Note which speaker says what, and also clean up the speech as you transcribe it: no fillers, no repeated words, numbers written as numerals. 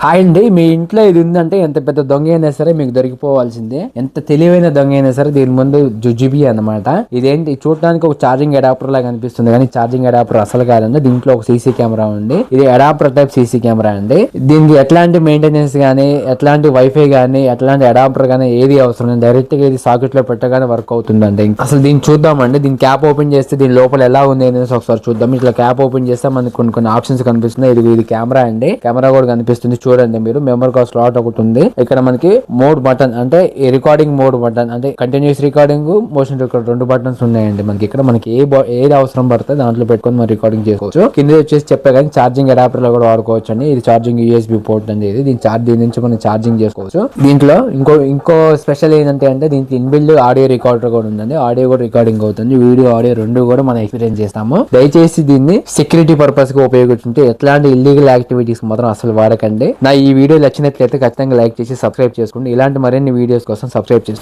Speaker 1: Hi అండి, మీ ఇంట్లో ఇది ఉందంటే ఎంత పెద్ద దొంగ అయినా సరే మీకు దొరికిపోవాల్సిందే. ఎంత తెలివైన దొంగ అయినా సరే దీని ముందు జుజుబి అన్నమాట. ఇదేంటి చూడడానికి ఒక ఛార్జింగ్ అడాప్టర్ లాగా అనిపిస్తుంది, కానీ ఛార్జింగ్ అడాప్టర్ అసలు కాదండి. దీంట్లో ఒక సీసీ కెమెరా ఉంది. ఇది అడాప్టర్ టైప్ సీసీ కెమెరా అండి. దీనికి ఎట్లాంటి మెయింటెనెన్స్ గానీ, ఎట్లాంటి వైఫై గానీ, ఎట్లాంటి అడాప్టర్ గానీ ఏది అవసరం లేదు. డైరెక్ట్ గా ఇది సాకెట్ లో పెట్టగానే వర్క్ అవుతుందండి. అసలు దీన్ని చూద్దామండి. దీని క్యాప్ ఓపెన్ చేస్తే దీని లోపల ఎలా ఉంది అనేసి ఒకసారి చూద్దాం. ఇట్లా క్యాప్ ఓపెన్ చేస్తే మనకి కొన్ని ఆప్షన్స్ కనిపిస్తున్నాయి. ఇది కెమెరా అండి. కెమెరా కూడా కనిపిస్తుంది చూడండి. మీరు మెమరీ కార్డ్ స్లాట్ ఒకటి ఉంది. ఇక్కడ మనకి మోడ్ బటన్ అంటే రికార్డింగ్ మోడ్ బటన్ అంటే కంటిన్యూస్ రికార్డింగ్, మోషన్ రికార్డ్ రెండు బటన్స్ ఉన్నాయండి. మనకి ఇక్కడ మనకి ఏది అవసరం పడితే దాంట్లో పెట్టుకొని మనం రికార్డింగ్ చేసుకోవచ్చు. కింద వచ్చేసి చెప్పే కానీ ఛార్జింగ్ అడాప్టర్ లో కూడా వాడుకోవచ్చు అండి. ఇది ఛార్జింగ్ యూఎస్బి పోర్ట్ అండి. దీని నుంచి మనం ఛార్జింగ్ చేసుకోవచ్చు. దీంట్లో ఇంకో స్పెషల్ ఏంటంటే దీనికి ఇన్బిల్డ్ ఆడియో రికార్డర్ కూడా ఉందండి. ఆడియో కూడా రికార్డింగ్ అవుతుంది. వీడియో ఆడియో రెండు కూడా మనం ఎక్స్పీరియన్స్ చేస్తాము. దయచేసి దీన్ని సెక్యూరిటీ పర్పస్ గా ఉపయోగించుంటే ఎట్లాంటి ఇల్లీగల్ యాక్టివిటీస్ మాత్రం అసలు వాడకండి. నా ఈ వీడియో నచ్చినట్లయితే ఖచ్చితంగా లైక్ చేసి సబ్స్క్రైబ్ చేసుకోండి. ఇలాంటి మరిన్ని వీడియోస్ కోసం సబ్స్క్రైబ్ చేసుకోండి.